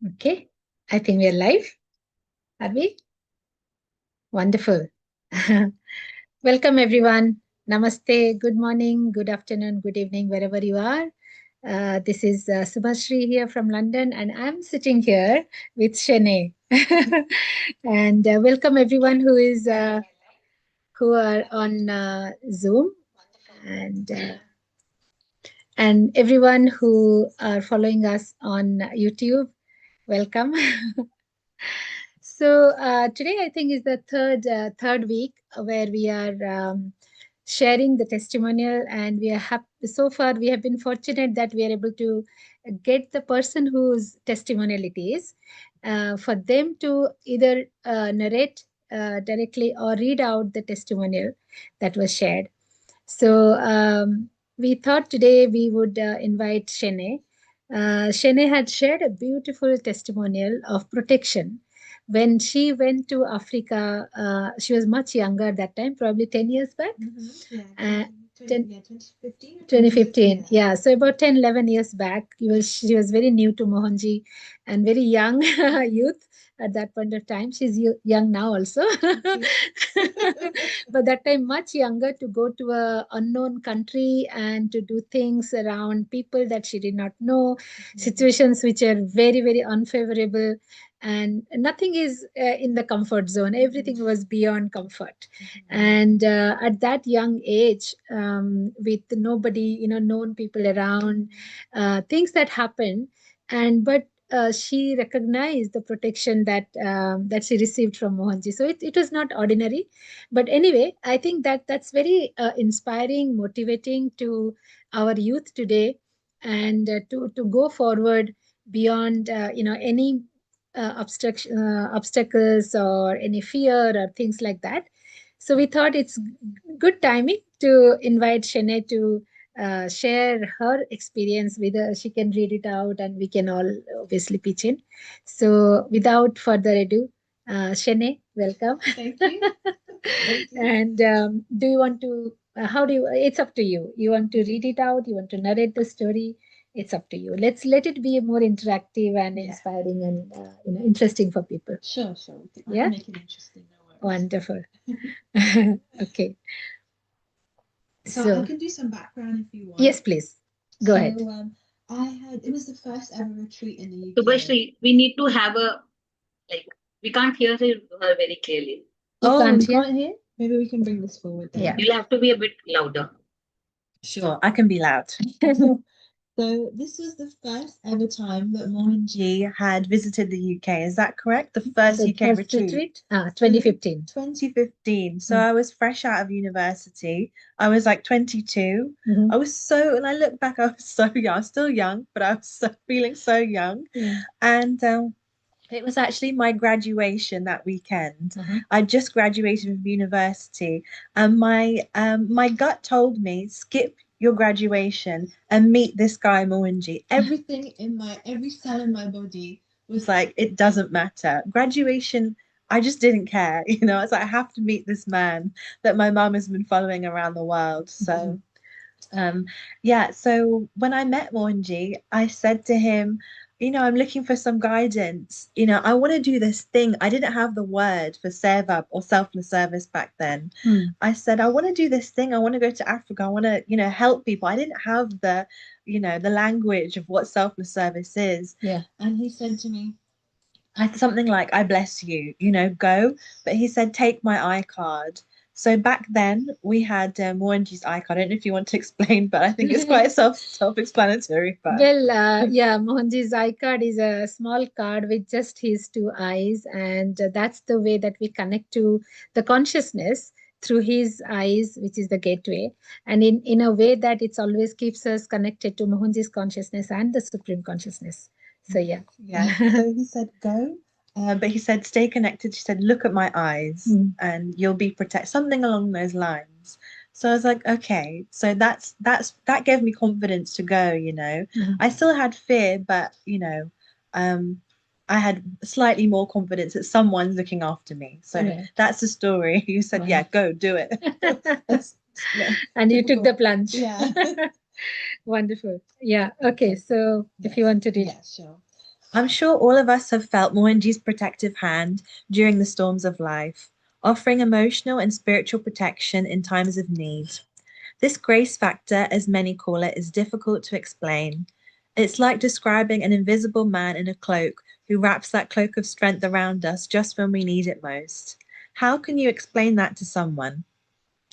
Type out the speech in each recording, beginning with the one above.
Okay, I think we're live. Are we? Wonderful. Welcome, everyone. Namaste. Good morning, good afternoon, good evening, wherever you are. This is Subhashri here from London, and I'm sitting here with Shene. And welcome everyone who are on Zoom, and everyone who are following us on YouTube. Welcome. So today I think is the third week where we are sharing the testimonial, and we are happy. So far we have been fortunate that we are able to get the person whose testimonial it is, for them to either narrate directly or read out the testimonial that was shared. So we thought today we would invite Shene. Shene had shared a beautiful testimonial of protection. When she went to Africa, she was much younger at that time, probably 10 years back. Yeah, 2015. Yeah, so about 10, 11 years back, she was very new to Mohanji and very young youth at that point of time. She's young now also. But that time much younger, to go to a unknown country and to do things around people that she did not know, situations which are very, very unfavorable, and nothing is in the comfort zone. Everything was beyond comfort. And at that young age, with nobody, known people around, things that happened, and but she recognized the protection that she received from Mohanji. So it was not ordinary, but anyway, I think that's very inspiring, motivating to our youth today, and to go forward beyond any obstacles or any fear or things like that. So we thought it's good timing to invite Shene to share her experience with us. She can read it out, and we can all obviously pitch in. So without further ado, Shene, welcome. Thank you. Thank you. And do you want to? How do you? It's up to you. You want to read it out? You want to narrate the story? It's up to you. Let's let it be more interactive and inspiring, and interesting for people. Sure, sure. I Yeah. can make it interesting. No worries. Wonderful. Okay. So I can do some background if you want. Yes, please. Go So ahead. it was the first ever retreat in the UK. Subhashri, we need to have a like we can't hear her very clearly. You Oh, can't we hear? can't hear? Maybe we can bring this forward then. Yeah. You'll have to be a bit louder. Sure, I can be loud. So this was the first ever time that Mohanji had visited the UK. Is that correct? The first The UK first retreat. 2015. 2015. So Mm. I was fresh out of university. I was like 22. Mhm. I was so, and I look back, I was so young. I was still young, but I was feeling so young. Yeah. And it was actually my graduation that weekend. Uh-huh. I just graduated from university, and my gut told me, skip your graduation and meet this guy Mohanji. Every cell in my body was like, it doesn't matter. Graduation, I just didn't care. I was like, I have to meet this man that my mum has been following around the world. So yeah, so when I met Mohanji, I said to him, I'm looking for some guidance. I want to do this thing. I didn't have the word for seva or selfless service back then. I said, I want to do this thing. I want to go to Africa. I want to, help people. I didn't have the language of what selfless service is. Yeah. And he said to me, something like, I bless you, go. But he said, take my iCard. So back then we had Mohanji's iCard. I don't know if you want to explain, but I think it's quite self-explanatory. But Well, yeah, Mohanji's eye card is a small card with just his two eyes, and that's the way that we connect to the consciousness through his eyes, which is the gateway, and in a way that it's always keeps us connected to Mohanji's consciousness and the supreme consciousness. So yeah. So he said, go. But he said, stay connected. She said, look at my eyes and you'll be protected. Something along those lines. So I was like, okay. So that gave me confidence to go, I still had fear, but I had slightly more confidence that someone's looking after me. So that's the story. You said, yeah, go do it. And you took the plunge. Yeah. Wonderful. Yeah. Okay. So if you want to read. Yeah, sure. I'm sure all of us have felt Mohanji's protective hand during the storms of life, offering emotional and spiritual protection in times of need. This grace factor, as many call it, is difficult to explain. It's like describing an invisible man in a cloak who wraps that cloak of strength around us just when we need it most. How can you explain that to someone?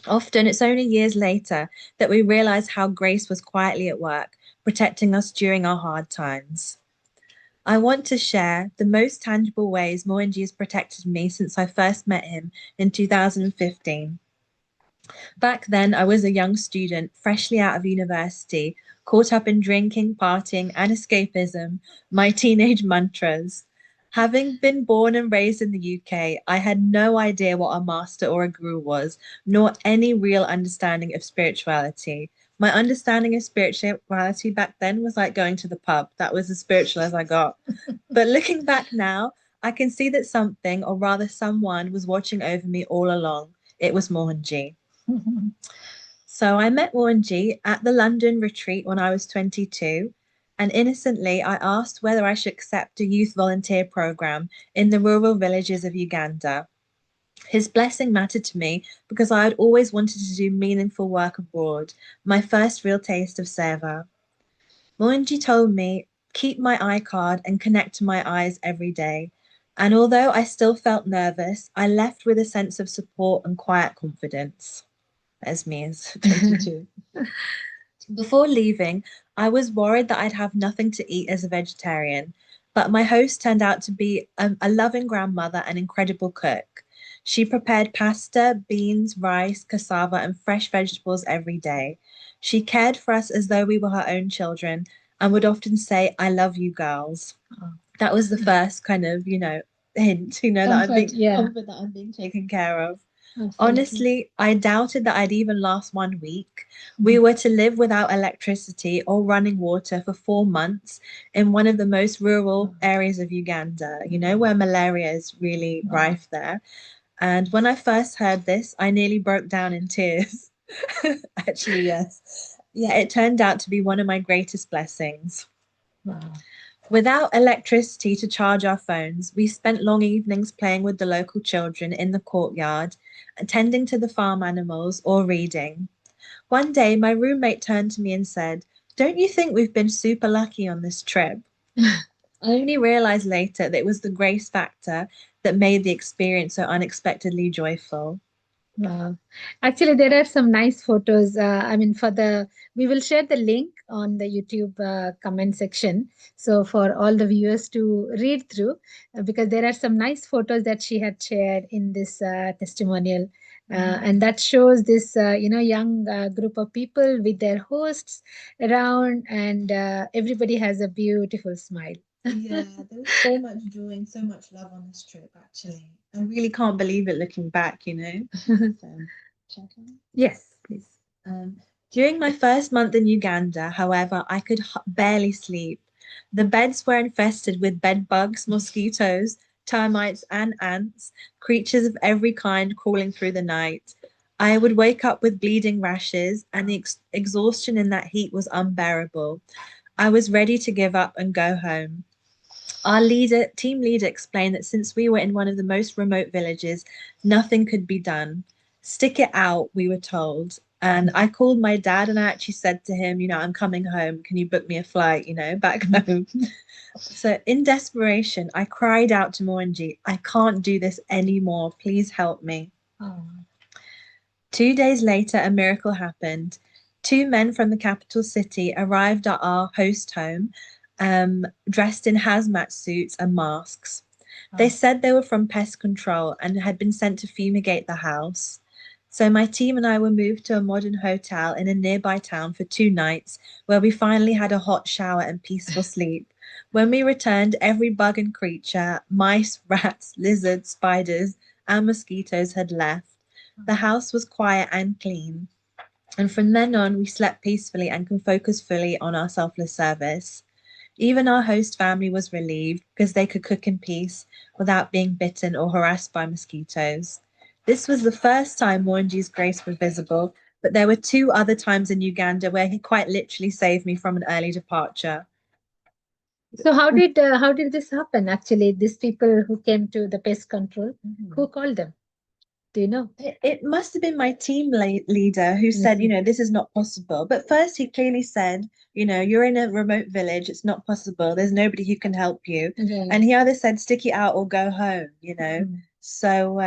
Often it's only years later that we realize how grace was quietly at work, protecting us during our hard times. I want to share the most tangible ways Mohanji has protected me since I first met him in 2015. Back then, I was a young student, freshly out of university, caught up in drinking, partying, and escapism, my teenage mantras. Having been born and raised in the UK, I had no idea what a master or a guru was, nor any real understanding of spirituality. My understanding of spirituality back then was like going to the pub. That was as spiritual as I got. But looking back now, I can see that something, or rather someone, was watching over me all along. It was Mohanji. So I met Mohanji at the London retreat when I was 22, and innocently I asked whether I should accept a youth volunteer program in the rural villages of Uganda. His blessing mattered to me because I had always wanted to do meaningful work abroad, my first real taste of seva. Mohanji told me, keep my iCard and connect to my eyes every day. And although I still felt nervous, I left with a sense of support and quiet confidence. As me as 22. Before leaving, I was worried that I'd have nothing to eat as a vegetarian, but my host turned out to be a loving grandmother and incredible cook. She prepared pasta, beans, rice, cassava, and fresh vegetables every day. She cared for us as though we were her own children and would often say, I love you, girls. Oh, That was the first kind of, hint, comfort, yeah, comfort that I'm being taken care of. absolutely. Honestly, I doubted that I'd even last 1 week. We Mhm. were to live without electricity or running water for 4 months in one of the most rural areas of Uganda, where malaria is really rife there. And when I first heard this, I nearly broke down in tears. Actually, yes. Yeah, it turned out to be one of my greatest blessings. Wow. Without electricity to charge our phones, we spent long evenings playing with the local children in the courtyard, attending to the farm animals, or reading. One day, my roommate turned to me and said, Don't you think we've been super lucky on this trip? I only realized later that it was the grace factor that made the experience so unexpectedly joyful. Wow. Actually, there are some nice photos. I mean, we will share the link on the YouTube comment section. So for all the viewers to read through, because there are some nice photos that she had shared in this testimonial. And that shows this, young group of people with their hosts around, and everybody has a beautiful smile. Yeah, there was so much joy and so much love on this trip, actually. I really can't believe it looking back. So, check out. Yes, please. During my first month in Uganda, however, I could barely sleep. The beds were infested with bed bugs, mosquitoes, termites, and ants, creatures of every kind crawling through the night. I would wake up with bleeding rashes, and the exhaustion in that heat was unbearable. I was ready to give up and go home. Our team leader, explained that since we were in one of the most remote villages, nothing could be done. Stick it out, we were told. And I called my dad and I actually said to him, I'm coming home. Can you book me a flight, back home? So in desperation, I cried out to Mohanji, I can't do this anymore. Please help me. Oh. 2 days later, a miracle happened. Two men from the capital city arrived at our host home, dressed in hazmat suits and masks. They said they were from pest control and had been sent to fumigate the house. So my team and I were moved to a modern hotel in a nearby town for 2 nights, where we finally had a hot shower and peaceful sleep. When we returned, every bug and creature, mice, rats, lizards, spiders, and mosquitoes had left. The house was quiet and clean, and from then on, we slept peacefully and could focus fully on our selfless service. Even our host family was relieved because they could cook in peace without being bitten or harassed by mosquitoes. This was the first time Mohanji's grace was visible, but there were two other times in Uganda where he quite literally saved me from an early departure. So how did this happen? Actually, these people who came to the pest control, who called them? Do you know? It must have been my team leader who said, Mhm. this is not possible. But first, he clearly said, you're in a remote village. It's not possible. There's nobody who can help you. Right. And he either said, stick it out or go home. Mhm. So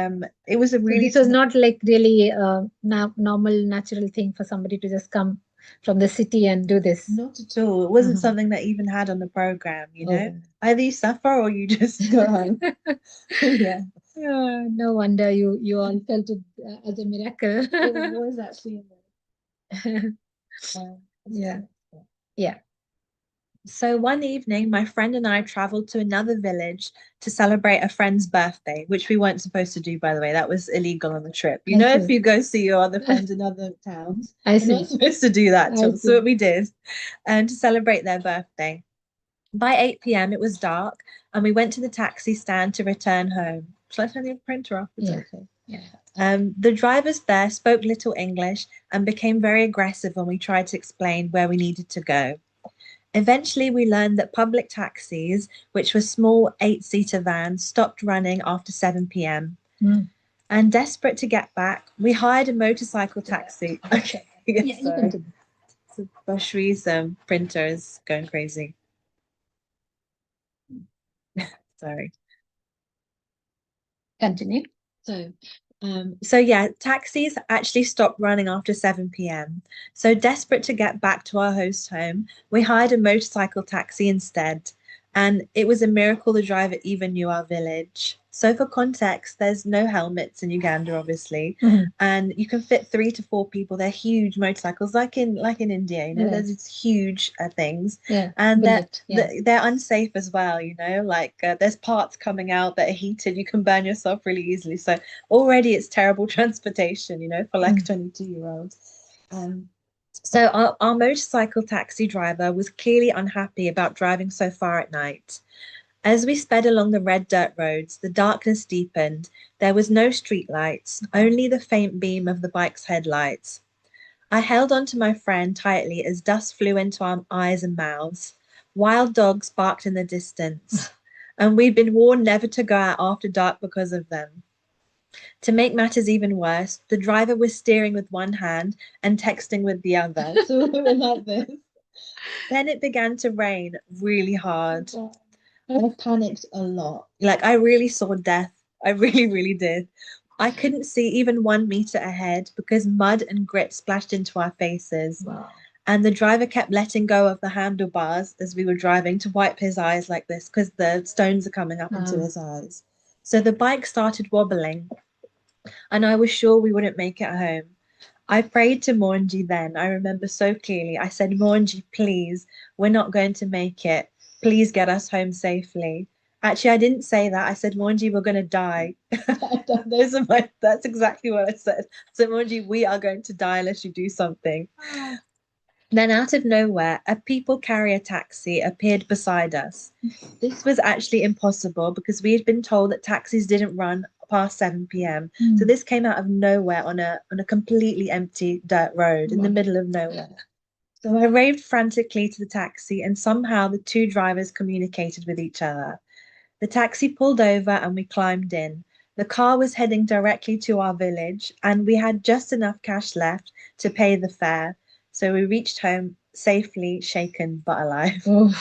it was a So really this was small, not like really a normal, natural thing for somebody to just come from the city and do this. not at all. It wasn't Uh-huh. something that even had on the program. Oh. Either you suffer or you just go home. Yeah. No wonder you all felt it as a miracle. It was actually. Yeah. Yeah. So one evening, my friend and I traveled to another village to celebrate a friend's birthday, which we weren't supposed to do, by the way. That was illegal on the trip. I If see. you go see your other friends in other towns, I you're see. not supposed to do that. I So see. what we did, and to celebrate their birthday. By 8 p.m., it was dark, and we went to the taxi stand to return home. Shall I turn the printer off? It's Yeah. okay. Yeah. The drivers there spoke little English and became very aggressive when we tried to explain where we needed to go. Eventually, we learned that public taxis, which were small 8-seater vans, stopped running after 7 p.m. Mm. And desperate to get back, we hired a motorcycle taxi. Okay, Yeah, you sorry. continue. So Bashri's printer is going crazy. Sorry. Continue. So yeah, taxis actually stopped running after 7 p.m. So desperate to get back to our host home, we hired a motorcycle taxi instead. And it was a miracle the driver even knew our village. So for context, there's no helmets in Uganda, obviously, Mhm. and you can fit 3 to 4 people. They're huge motorcycles, like in India. Right. There's these huge things, Yeah. and Bullet. Yeah. they're unsafe as well. Like there's parts coming out that are heated. You can burn yourself really easily. So already it's terrible transportation, for like 22-year-olds. So our motorcycle taxi driver was clearly unhappy about driving so far at night. As we sped along the red dirt roads, the darkness deepened. There was no street lights, only the faint beam of the bike's headlights. I held on to my friend tightly as dust flew into our eyes and mouths. Wild dogs barked in the distance, and we'd been warned never to go out after dark because of them. To make matters even worse, the driver was steering with one hand and texting with the other. So we were like this. Then it began to rain really hard. I panicked a lot. Like, I really saw death. I really, really did. I couldn't see even 1 meter ahead because mud and grit splashed into our faces. Wow. And the driver kept letting go of the handlebars as we were driving to wipe his eyes like this because the stones are coming up into his eyes. So the bike started wobbling, and I was sure we wouldn't make it home. I prayed to Mohanji then. I remember so clearly. I said, Mohanji, please, we're not going to make it. Please get us home safely. Actually, I didn't say that. I said, Mohanji, we're going to die. That's exactly what I said. So, Mohanji, we are going to die unless you do something. Then, out of nowhere, a people carrier taxi appeared beside us. This was actually impossible because we had been told that taxis didn't run past 7 p.m. So this came out of nowhere on a completely empty dirt road in the middle of nowhere. So I raved frantically to the taxi, and somehow the two drivers communicated with each other. The taxi pulled over and we climbed in. The car was heading directly to our village, and we had just enough cash left to pay the fare. So we reached home safely, shaken but alive. Oh,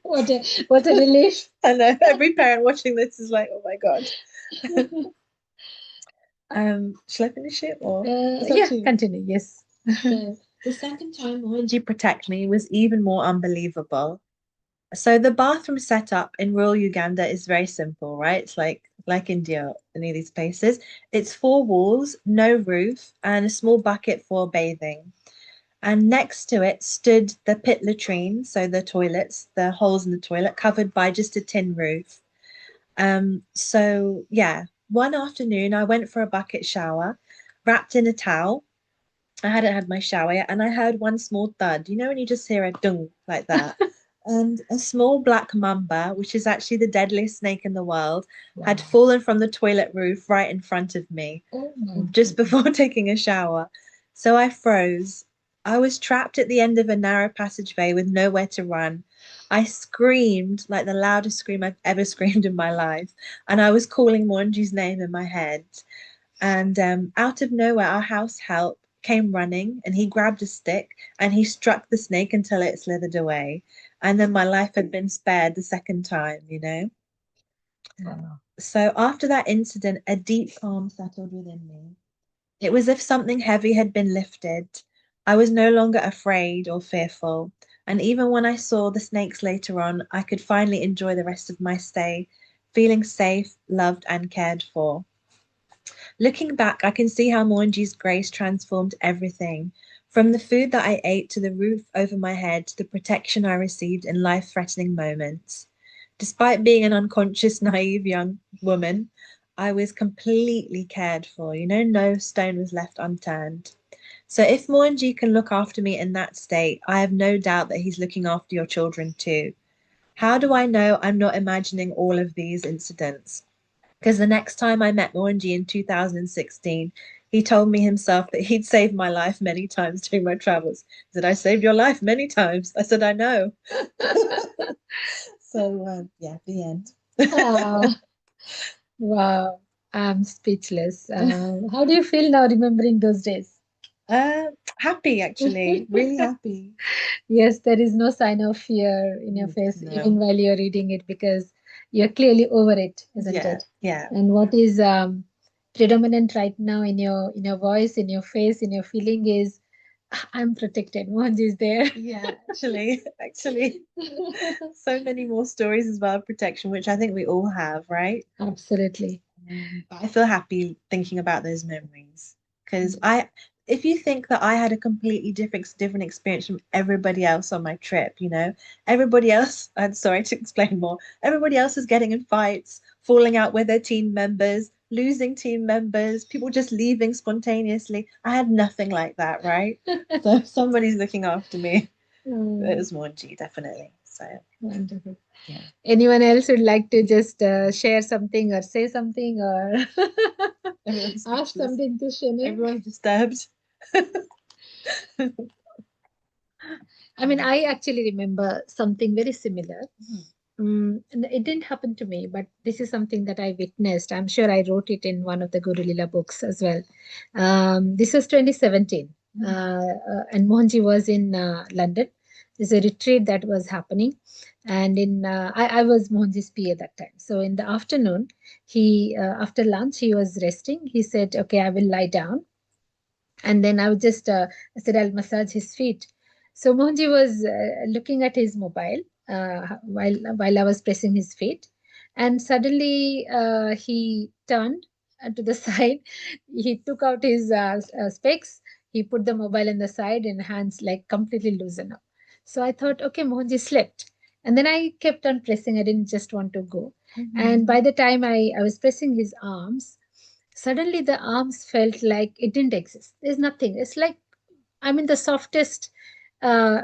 what a relief. I know every parent watching this is like, oh my God. Shall I finish it or Yeah, continue. Yes. So the second time Mohanji protect me was even more unbelievable. So the bathroom setup in rural Uganda is very simple, right? It's like India, any of these places. It's 4 walls, no roof, and a small bucket for bathing. And next to it stood the pit latrine, so the toilets, the holes in the toilet, covered by just a tin roof. So yeah, one afternoon I went for a bucket shower, wrapped in a towel. I hadn't had my shower yet, and I heard one small thud. When you just hear a dung like that? And a small black mamba, which is actually the deadliest snake in the world, had fallen from the toilet roof right in front of me Oh my just before taking a shower. So I froze. I was trapped at the end of a narrow passageway with nowhere to run. I screamed like the loudest scream I've ever screamed in my life, and I was calling Mohanji's name in my head. And out of nowhere, our house help came running, and he grabbed a stick and he struck the snake until it slithered away. And then my life had been spared the second time, you know? Wow. So after that incident, a deep calm settled within me. It was as if something heavy had been lifted. I was no longer afraid or fearful, and even when I saw the snakes later on, I could finally enjoy the rest of my stay, feeling safe, loved, and cared for. Looking back, I can see how Moanji's grace transformed everything, from the food that I ate to the roof over my head to the protection I received in life threatening moments. Despite being an unconscious, naive young woman, I was completely cared for. You know, no stone was left unturned. So if Moanji can look after me in that state, I have no doubt that he's looking after your children too. How do I know I'm not imagining all of these incidents? Because the next time I met Mohanji in 2016, he told me himself that he'd saved my life many times during my travels. He said, I saved your life many times. I said, I know. So, yeah, the end. Ah, wow. I'm speechless. How do you feel now remembering those days? uh, Happy, actually. Really happy. Yes, there is no sign of fear in your face, even No. while you're reading it, because you're clearly over it, isn't Yeah, it? yeah. And what is predominant right now in your voice, in your face, in your feeling is, "Ah, I'm protected. Mohanji is there." Yeah, actually, so many more stories as well of protection, which I think we all have, right? Absolutely. But I feel happy thinking about those memories because Mm. if you think that I had a completely different experience from everybody else on my trip, you know, everybody else, I'm sorry to explain more, everybody else is getting in fights, falling out with their team members, losing team members, people just leaving spontaneously. I had nothing like that, right? So if somebody's looking after me. It Mm, was Moji, definitely. So wonderful. yeah, Anyone else would like to just share something or say something or everyone's ask speechless. something to Shene? Everyone's disturbed. I mean, I actually remember something very similar. Mhm. And it didn't happen to me, but this is something that I witnessed. I'm sure I wrote it in one of the Guru Lila books as well. This was 2017, and Mohanji was in London. There's a retreat that was happening, and I was Mohanji's PA that time. So in the afternoon, he after lunch he was resting. He said, "Okay, I will lie down." And then I would just I said I'll massage his feet. So Mohanji was looking at his mobile while I was pressing his feet, and suddenly he turned to the side. He took out his specs. He put the mobile in the side and hands like completely loosened up. So I thought, okay, Mohanji slept. And then I kept on pressing. I didn't just want to go. And by the time I was pressing his arms, suddenly the arms felt like it didn't exist. There's nothing. It's like, I mean, the softest, uh,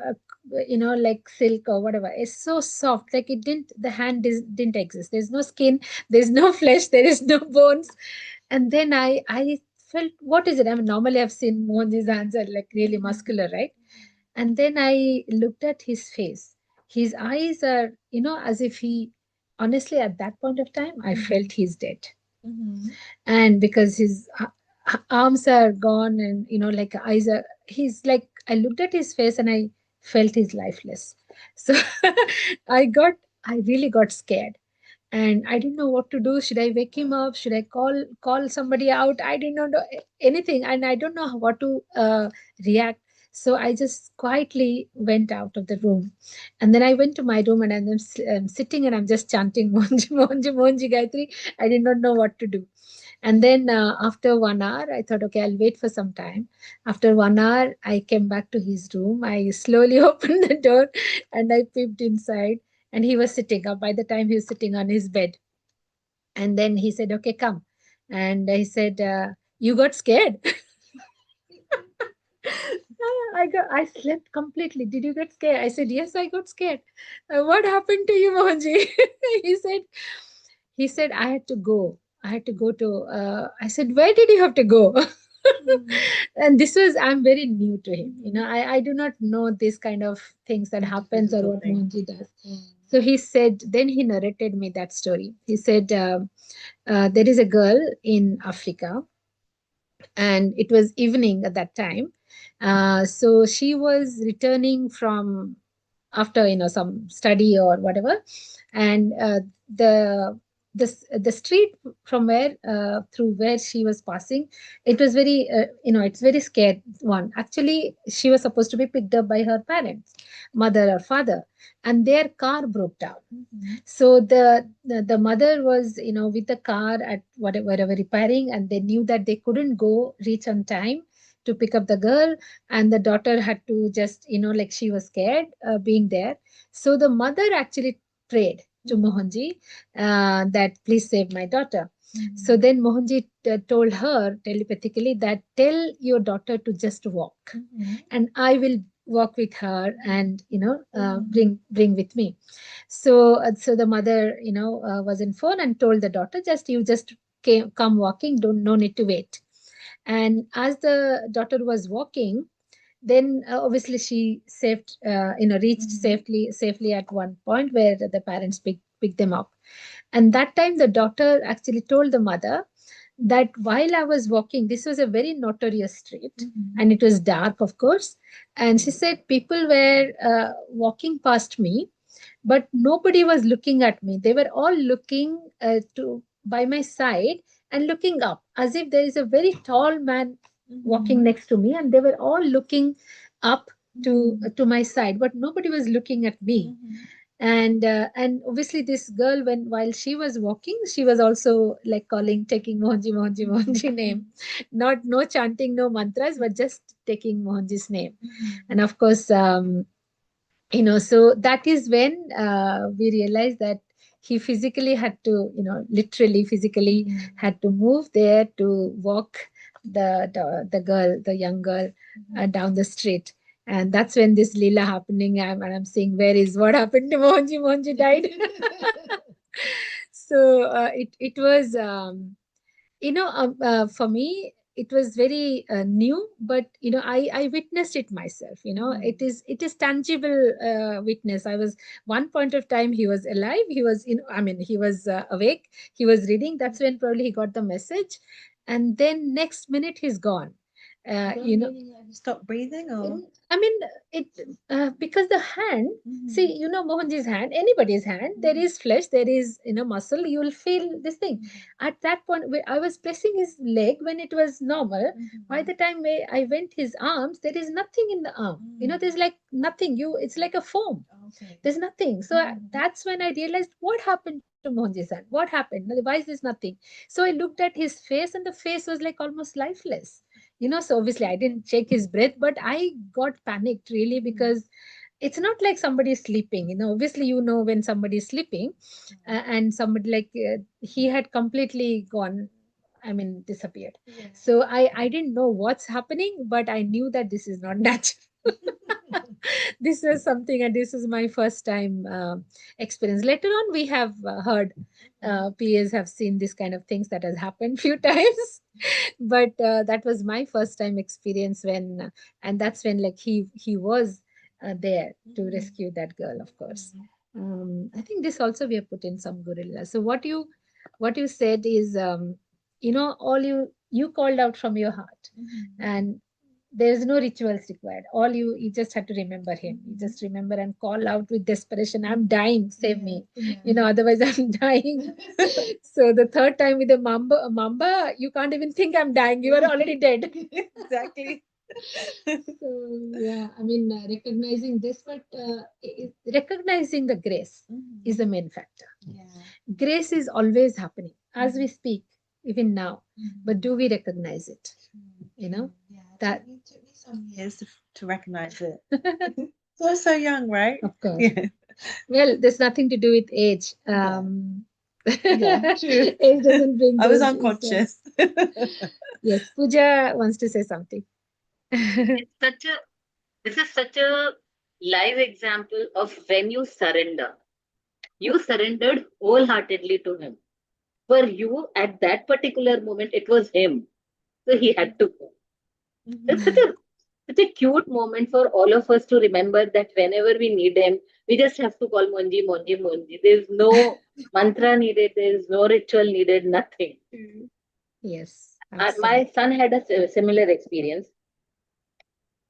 like silk or whatever. It's so soft, like it didn't. The hand didn't exist. There's no skin. There's no flesh. There is no bones. And then I felt, what is it? I mean, normally I've seen Mohanji's hands are like really muscular, right? And then I looked at his face. His eyes are, as if he, honestly, at that point of time, I felt he's dead. Mhm. And because his arms are gone and like eyes are, he's like, I looked at his face and I felt he's lifeless. So I really got scared, and I didn't know what to do. Should I wake him up? Should I call somebody out? I did not know anything, and I don't know what to react. So I just quietly went out of the room, and then I went to my room, and I'm sitting and I'm just chanting Monji Monji Monji Gayatri. I did not know what to do. And then after 1 hour, I thought, okay, I'll wait for some time. After 1 hour, I came back to his room. I slowly opened the door and I peeped inside. And he was sitting up. By the time he was sitting on his bed. And then he said, okay, come. And he said, you got scared. I slept completely. Did you get scared? I said, yes, I got scared. What happened to you, Mohanji? he said, he said, I had to go. I had to go to, I said, where did you have to go? Mm. And this was, I'm very new to him. I do not know this kind of things that happens or Physical what thing. Mohanji does. So he said, then he narrated me that story. He said, there is a girl in Africa, and it was evening at that time. So she was returning from, after some study or whatever, and the the street from where, through where she was passing, it was very, it's very scared one. Actually, she was supposed to be picked up by her parents, mother or father, and their car broke down. So the mother was, with the car at whatever repairing, and they knew that they couldn't go reach on time to pick up the girl, and the daughter had to just, like, she was scared being there. So the mother actually prayed to Mohanji, that please save my daughter. So then Mohanji told her telepathically that tell your daughter to just walk, and I will walk with her, and bring with me. So the mother, was in phone and told the daughter, just you just come walking, don't no need to wait. And as the daughter was walking, then obviously she saved, reached safely at one point where the parents picked them up. And that time the daughter actually told the mother that while I was walking, this was a very notorious street, and it was dark, of course. And she said people were walking past me, but nobody was looking at me. They were all looking to by my side and looking up, as if there is a very tall man walking next to me, and they were all looking up to my side, but nobody was looking at me. And obviously this girl, when while she was walking, she was also like calling, taking Mohanji, Mohanji, Mohanji name, not no chanting, no mantras, but just taking Mohanji's name. And of course, so that is when we realized that he physically had to, literally physically had to move there to walk the girl, the young girl, down the street. And that's when this Leela happening. And I'm saying, where is what happened to Mohanji? Mohanji died. So it was, for me it was very new, but I witnessed it myself. It is tangible witness. I was, one point of time he was alive, he was, he was awake, he was reading. That's when probably he got the message, and then next minute he's gone. Stop breathing, or I mean, it because the hand. See, Mohanji's hand, anybody's hand, there is flesh, there is muscle. You will feel this thing. At that point, where I was pressing his leg when it was normal. By the time where I went his arms, there is nothing in the arm. There's like nothing. It's like a foam. okay. There's nothing. So that's when I realized what happened to Mohanji's hand. What happened? Why is this nothing? So I looked at his face, and the face was like almost lifeless. So obviously I didn't check his breath, but I got panicked really, because it's not like somebody is sleeping. Obviously, when somebody is sleeping, and somebody like, he had completely gone, disappeared. So I didn't know what's happening, but I knew that this is not natural. This was something, and this is my first time experience. Later on, we have heard, PAs have seen this kind of things that has happened few times, but that was my first time experience when, and that's when, like, he was there to rescue that girl, of course. I think this also we have put in some gorilla. So what you said is, all you called out from your heart, and there's no rituals required. All you just had to remember him. You just remember and call out with desperation, I'm dying, save me. Otherwise I'm dying. So the third time with the mamba, you can't even think I'm dying, you are already dead. Exactly. So yeah, recognizing this, but recognizing the grace is the main factor. Yeah. Grace is always happening as we speak, even now. But do we recognize it? Yeah, That it took me some years to recognize it. So young, right? of course. Yeah. Well, there's nothing to do with age. Yeah, true. Age doesn't bring I was those. unconscious. Yes, Pooja wants to say something. It's such a this is such a live example of when you surrender. You surrendered wholeheartedly to him. For you, at that particular moment, it was him. So he had to go. It's such a cute moment for all of us to remember that whenever we need him, we just have to call Monji, Monji, Monji. There's no mantra needed, there's no ritual needed, nothing. Mm. Yes, My absolutely. son had a similar experience.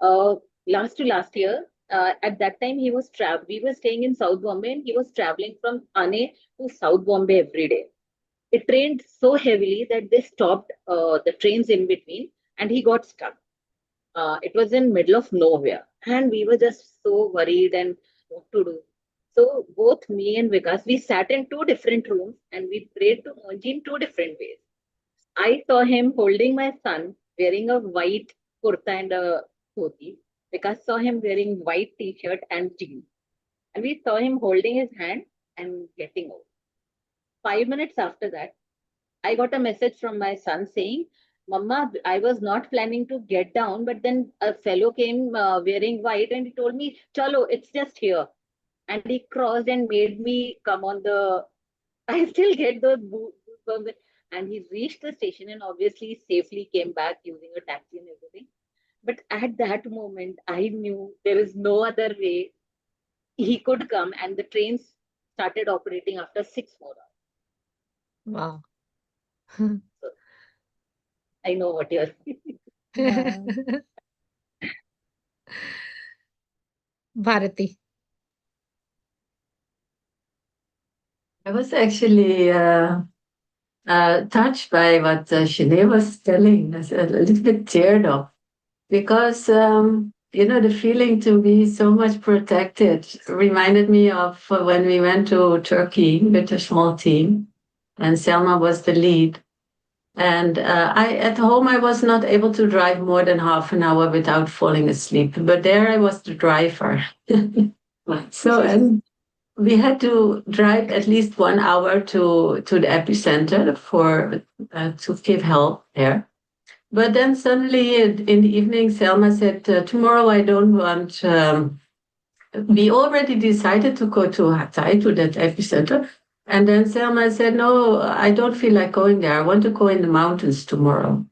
Uh, last to last year, at that time he was traveling. We were staying in South Bombay, and he was traveling from Thane to South Bombay every day. It rained so heavily that they stopped the trains in between, and he got stuck. It was in middle of nowhere, and we were just so worried and what to do. So both me and Vikas, we sat in two different rooms and we prayed to Monji in two different ways. I saw him holding my son wearing a white kurta and a dhoti. Vikas saw him wearing white t-shirt and jeans, and we saw him holding his hand and getting out. 5 minutes after that, I got a message from my son saying, Mama, I was not planning to get down, but then a fellow came wearing white and he told me, Chalo, it's just here. And he crossed and made me come on the. I still get those goosebumps. And he reached the station and obviously safely came back using a taxi and everything. But at that moment, I knew there is no other way he could come, and the trains started operating after 6 more hours. Wow. So I know what you're. Wow. Bharati. I was actually touched by what Shene was telling. I was a little bit teared up because, the feeling to be so much protected reminded me of when we went to Turkey with a small team, and Selma was the lead. And I, at home, I was not able to drive more than half an hour without falling asleep. But there, I was the driver. So, and we had to drive at least 1 hour to the epicenter for to give help there. But then suddenly in the evening, Selma said, "Tomorrow I don't want." We already decided to go to Hatay to that epicenter, and then Selma said, "No, I don't feel like going there. I want to go in the mountains tomorrow."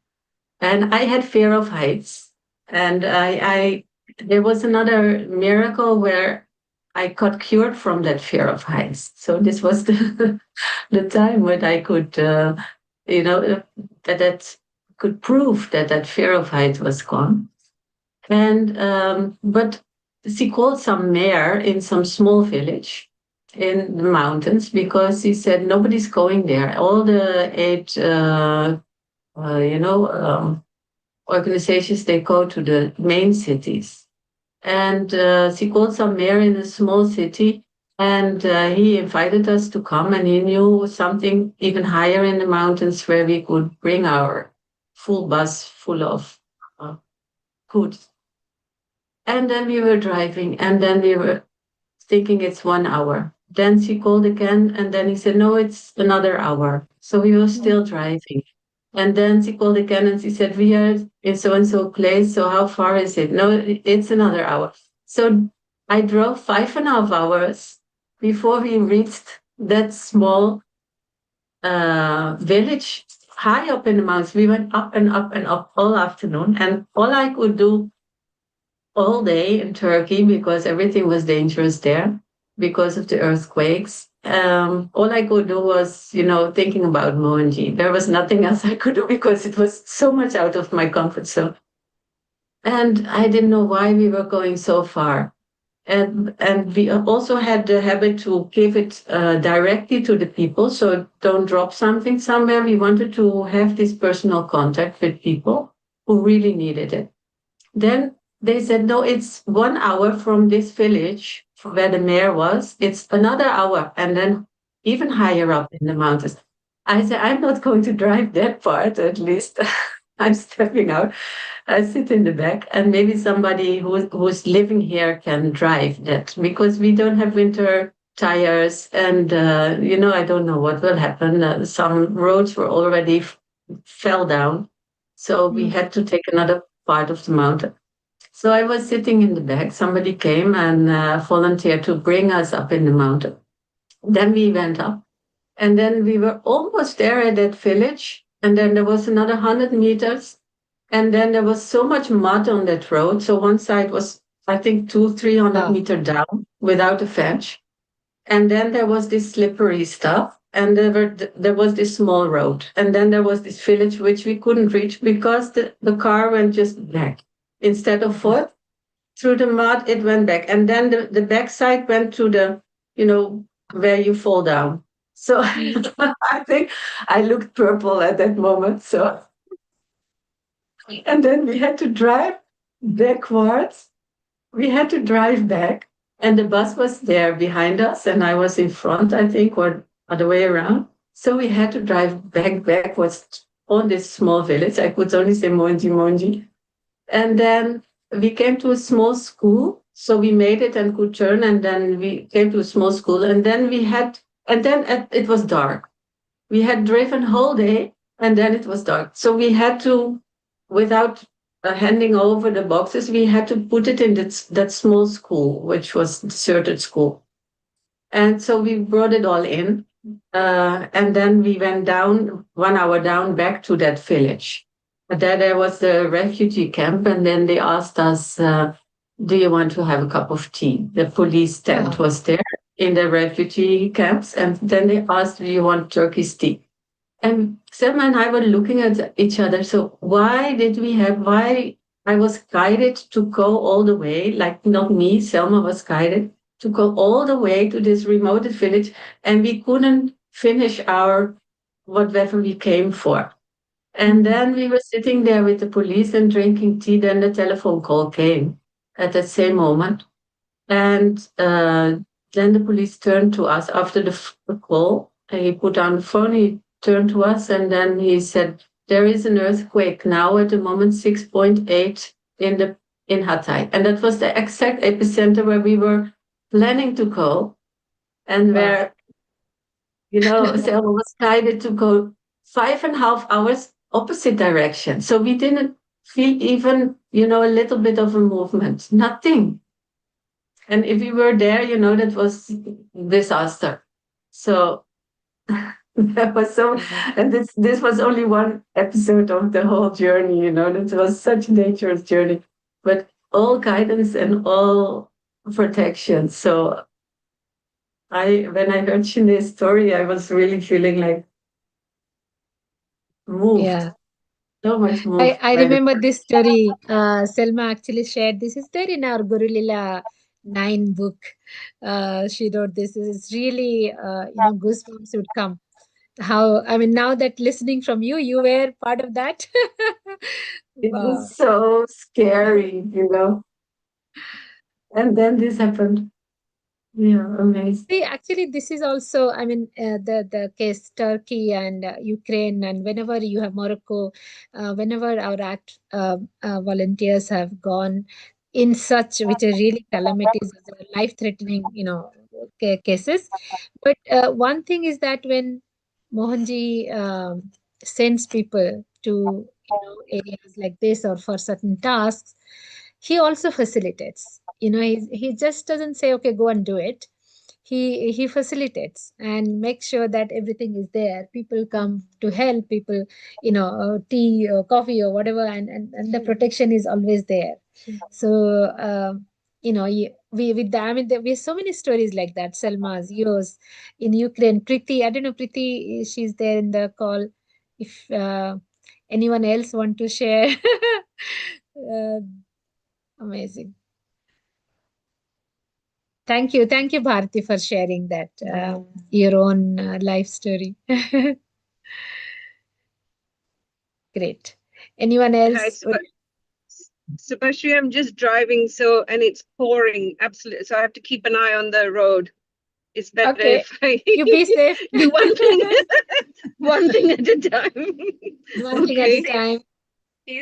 And I had fear of heights, and I there was another miracle where I got cured from that fear of heights. So this was the the time when I could, that could prove that that fear of heights was gone. And but she called some mayor in some small village in the mountains because he said nobody's going there. All the eight, uh, you know. Organizations, they go to the main cities. And she called some mayor in a small city, and he invited us to come, and he knew something even higher in the mountains where we could bring our full bus full of uh, goods. And then we were driving, and then we were thinking it's 1 hour. Then she called again, and then he said, no, it's another hour. So we were still driving. And then she called again and she said, we are in so and so place. So how far is it? No, it's another hour. So I drove 5.5 hours before we reached that small village high up in the mountains. We went up and up and up all afternoon. And all I could do all day in Turkey because everything was dangerous there because of the earthquakes. All I could do was, thinking about Mohanji. There was nothing else I could do because it was so much out of my comfort zone. And I didn't know why we were going so far. And we also had the habit to give it directly to the people. So don't drop something somewhere. We wanted to have this personal contact with people who really needed it. Then they said, no, it's 1 hour from this village where the mayor was. It's another hour, and then even higher up in the mountains. I said, I'm not going to drive that part, at least. I'm stepping out. I sit in the back, and maybe somebody who's living here can drive that because we don't have winter tires. And, I don't know what will happen. Some roads were already fell down. So we Mm. had to take another part of the mountain. So I was sitting in the back. Somebody came and volunteered to bring us up in the mountain. Then we went up, and then we were almost there at that village. And then there was another 100 meters, And then there was so much mud on that road. So one side was, I think, 300 Wow. meters down without a fence. And then there was this slippery stuff. And there was this small road. And then there was this village which we couldn't reach because the car went just back. Instead of forth, through the mud, it went back. And then the back side went to the, where you fall down. So I think I looked purple at that moment. So, and then we had to drive backwards. We had to drive back, and the bus was there behind us, and I was in front, I think, or other way around. So we had to drive backwards on this small village. I could only say Mohanji, Mohanji. And then we came to a small school. So we made it and could turn, and then we came to a small school, and then it was dark. We had driven whole day, and then it was dark. So we had to, without handing over the boxes, we had to put it in that small school, which was deserted school. And so we brought it all in. And then we went down 1 hour down back to that village. And there was the refugee camp, and then they asked us, do you want to have a cup of tea? The police tent Wow. was there in the refugee camps. And then they asked, do you want Turkish tea? And Selma and I were looking at each other. So why I was guided to go all the way, like not me, Selma was guided to go all the way to this remote village, and we couldn't finish our whatever we came for. And then we were sitting there with the police and drinking tea. Then the telephone call came at that same moment. And then the police turned to us after the call. And he put down the phone, he turned to us, and then he said, there is an earthquake now at the moment, 6.8 in Hatay. And that was the exact epicenter where we were planning to go, and Wow. where, Selma was guided to go 5.5 hours opposite direction. So we didn't feel even, a little bit of a movement, nothing. And if we were there, that was disaster. So that was so, and this was only one episode of the whole journey, that was such a dangerous journey, but all guidance and all protection. So when I heard Shene's story, I was really feeling like moved, Yeah. so much I, moved I by the remember this story. Selma actually shared. This is there in our Guru Lila 9 book. She wrote this. It's really, goosebumps would come. How, I mean, now that listening from you, you were part of that. It Wow. was so scary, and then this happened. Yeah, amazing. See, actually, this is also, I mean, the case Turkey and Ukraine, and whenever you have Morocco, whenever our volunteers have gone in such, which are really calamities, life-threatening, cases. But one thing is that when Mohanji sends people to, areas like this or for certain tasks, he also facilitates. He just doesn't say, okay, go and do it. He facilitates and makes sure that everything is there. People come to help. People, tea or coffee or whatever, and the protection is always there. So we with the, I mean, we have so many stories like that. Selma's, yours, in Ukraine. Priti, I don't know, Priti, she's there in the call. If anyone else want to share, uh, amazing. Thank you, Bharati, for sharing that your own life story. Great. Anyone Hi, else? Subhashri, I'm just driving, and it's pouring absolutely. So I have to keep an eye on the road. It's better Okay, if I you be safe. do one thing at a time. One thing at a Okay. time.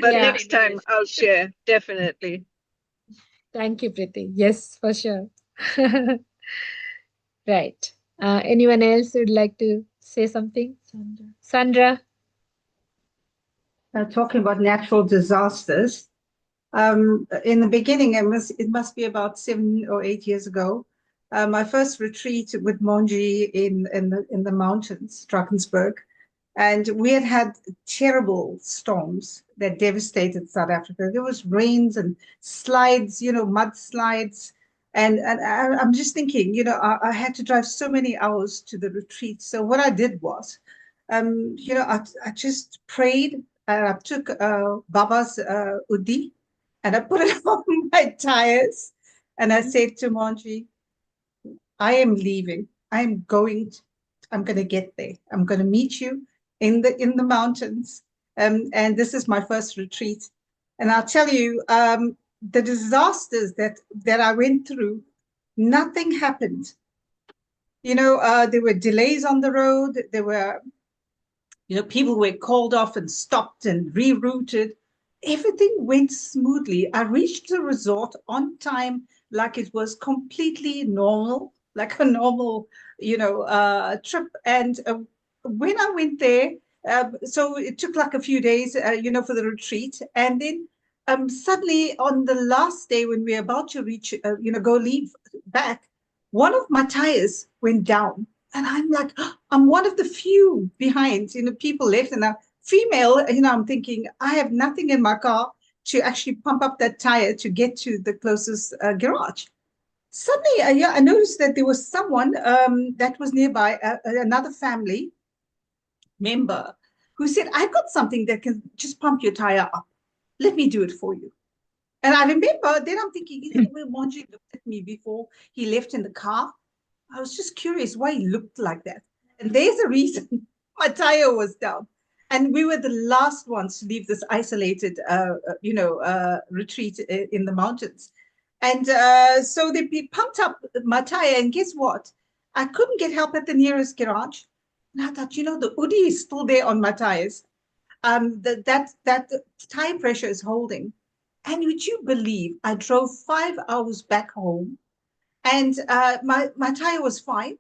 But Yeah. next time I'll share, definitely. Thank you, Priti. Yes, for sure. Right. Anyone else would like to say something? Sandra. Talking about natural disasters. In the beginning, it must be about 7 or 8 years ago. My first retreat with Monji in the mountains, Drakensberg, And we had had terrible storms that devastated South Africa. There was rains and slides, mudslides. And I'm just thinking, I had to drive so many hours to the retreat. So what I did was, I just prayed. I took Baba's Udi and I put it on my tires. And I said to Mohanji, I am leaving. I'm going to get there. I'm going to meet you in the mountains. And this is my first retreat. And I'll tell you, the disasters that I went through, nothing happened. There were delays on the road. There were, people were called off and stopped and rerouted. Everything went smoothly. I reached the resort on time, like it was completely normal, like a normal, trip. And when I went there, so it took like a few days, for the retreat. And then suddenly on the last day, when we were about to reach, go leave back, one of my tires went down. And I'm like, I'm one of the few behind, people left. And I'm female, I'm thinking, I have nothing in my car to actually pump up that tire to get to the closest garage. Suddenly, I noticed that there was someone that was nearby, another family member, who said, I've got something that can just pump your tire up. Let me do it for you. And I remember, then I'm thinking, the way Mohanji looked at me before he left in the car, I was just curious why he looked like that. And there's a reason. My tire was down. And we were the last ones to leave this isolated, retreat in the mountains. And so they pumped up my tire. And guess what? I couldn't get help at the nearest garage. And I thought, the Udi is still there on my tires. That tire pressure is holding. And would you believe I drove 5 hours back home, and my tire was fine.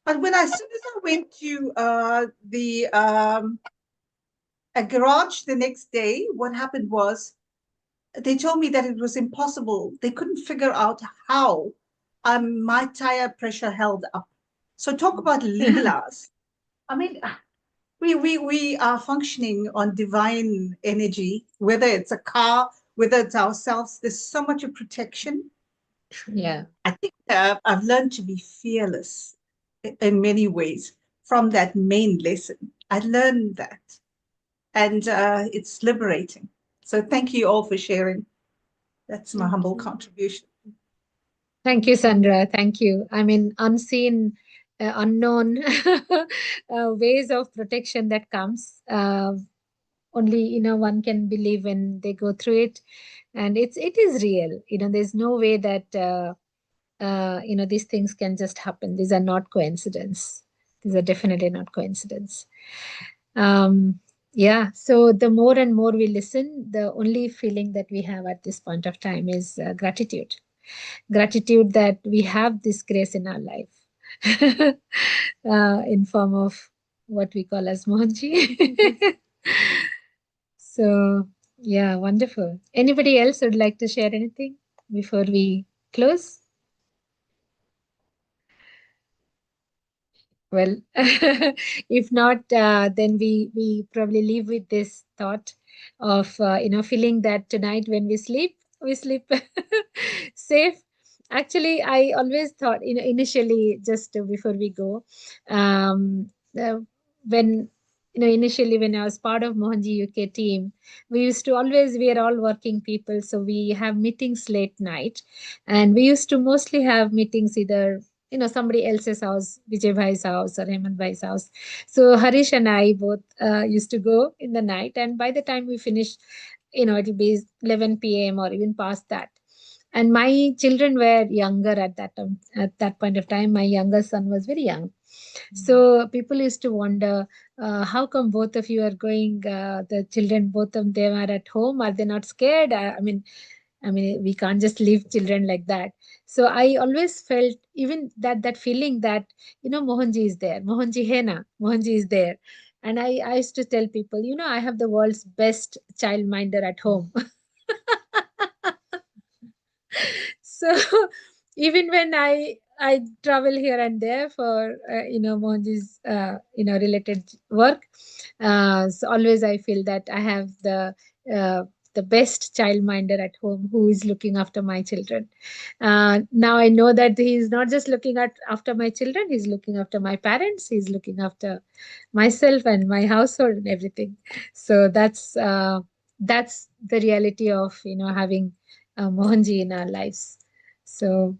But as soon as I went to the a garage the next day, what happened was they told me that it was impossible. They couldn't figure out how my tire pressure held up. So talk about leelas. I mean, we are functioning on divine energy, whether it's a car, whether it's ourselves. There's so much of protection. Yeah. I think I've learned to be fearless in many ways from that main lesson. I learned that, and it's liberating. So thank you all for sharing. That's my humble contribution. Thank you, Sandra. Thank you. I mean, unseen, unknown ways of protection that comes. Only one can believe when they go through it, and it is real. There's no way that these things can just happen. These are not coincidence. These are definitely not coincidence. Yeah. So the more and more we listen, the only feeling that we have at this point of time is gratitude. Gratitude that we have this grace in our life, in form of what we call as Mohanji. So yeah, wonderful. Anybody else would like to share anything before we close? Well, if not, then we probably leave with this thought of feeling that tonight when we sleep safe. Actually, I always thought, initially, just before we go, when initially when I was part of Mohanji UK team, we are all working people, so we have meetings late night, and we used to mostly have meetings either somebody else's house, Vijay Bhai's house or Hemant Bhai's house. So Harish and I both used to go in the night, and by the time we finish, it'll be 11 p.m. or even past that. And my children were younger at that time. At that point of time, my younger son was very young. So people used to wonder, how come both of you are going? The children, both of them are at home. Are they not scared? I mean, we can't just leave children like that. So I always felt even that feeling that Mohanji is there, Mohanji Hena, Mohanji is there, and I used to tell people, I have the world's best childminder at home. So even when I I travel here and there for Mohanji's related work. So always I feel that I have uh, the best childminder at home who is looking after my children. Now I know that he is not just looking after my children; he's looking after my parents. He's looking after myself and my household and everything. So that's the reality of having Mohanji in our lives. So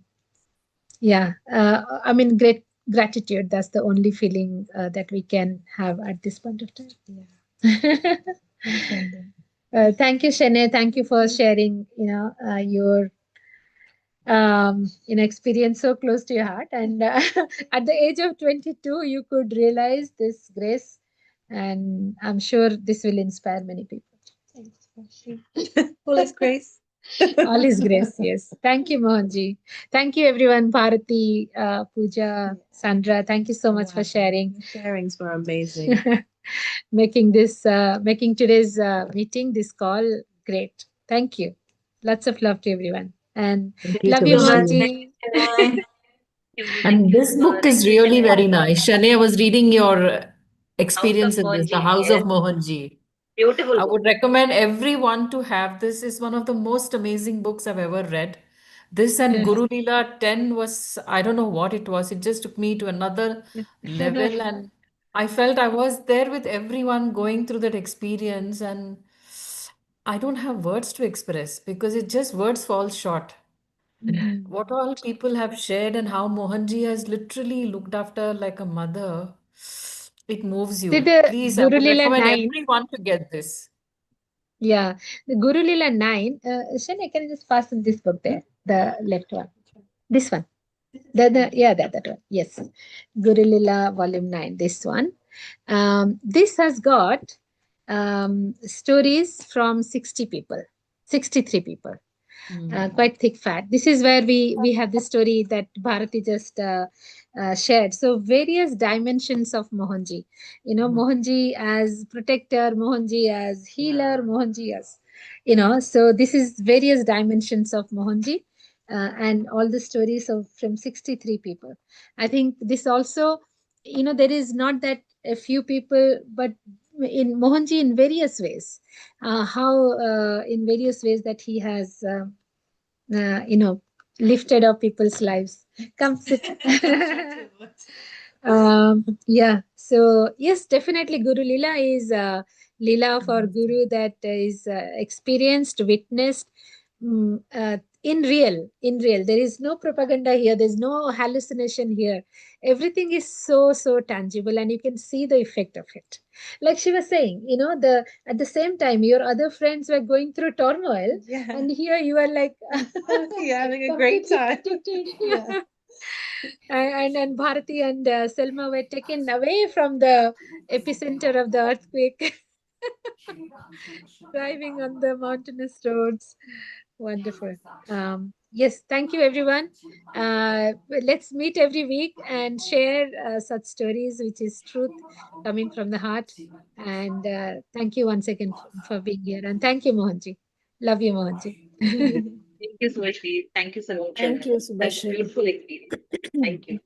yeah, I mean, great gratitude. That's the only feeling that we can have at this point of time. Yeah. Thank you, Shene. Thank you for sharing. Your experience so close to your heart, and at the age of 22, you could realize this grace, and I'm sure this will inspire many people. Thanks, All is grace. All is grace, yes. Thank you, Mohanji. Thank you, everyone. Bharati, Pooja, Sandra, thank you so much for sharing. The sharings were amazing. Making today's meeting, this call, great. Thank you. Lots of love to everyone. And Thank you, love you, Subhashri. Mohanji. Bye. Thank And you, this book thank is you, really Shane. very nice. Shani, I was reading your House of experience in this, The Mohanji. House of Yes, Mohanji. beautiful I book. would recommend everyone to have this. Is one of the most amazing books I've ever read. This and Yes. Guru Leela 10 was, I don't know what it was. It just took me to another level. And I felt I was there with everyone going through that experience. And I don't have words to express because it just words fall short. Mhm. What all people have shared and how Mohanji has literally looked after like a mother, it moves See you. the Please, I Guru would Lila recommend 9. everyone to get this. Yeah, the Guru Lila 9. Shane, can you just fasten this book there? The left one. This one. That one. Yes. Guru Lila Volume 9. This one. This has got stories from 60 people, 63 people. Quite thick fat. This is where we have the story that Bharati just shared. So various dimensions of Mohanji. Mohanji as protector, Mohanji as healer, Mohanji as So this is various dimensions of Mohanji, and all the stories of from 63 people. I think this also, there is not that a few people, but in Mohanji in various ways, how in various ways that he has. Uh, you know, lifted up people's lives. Come sit. Yeah. So yes, definitely, Guru Lila is Lila of our Guru that is experienced, witnessed. In real, there is no propaganda here. There's no hallucination here. Everything is so tangible, and you can see the effect of it. Like she was saying, the at the same time, your other friends were going through turmoil, Yeah. and here you are like Yeah, having a great time. yeah. And Bharati and Selma were taken away from the epicenter of the earthquake, driving on the mountainous roads. Wonderful. Yes, thank you, everyone. Let's meet every week and share such stories, which is truth coming from the heart. And thank you once again for being here. And thank you, Mohanji. Love you, Mohanji. Thank you, Subhashri. Thank you so much. Thank you, Such Subhashri. beautiful experience. Thank you.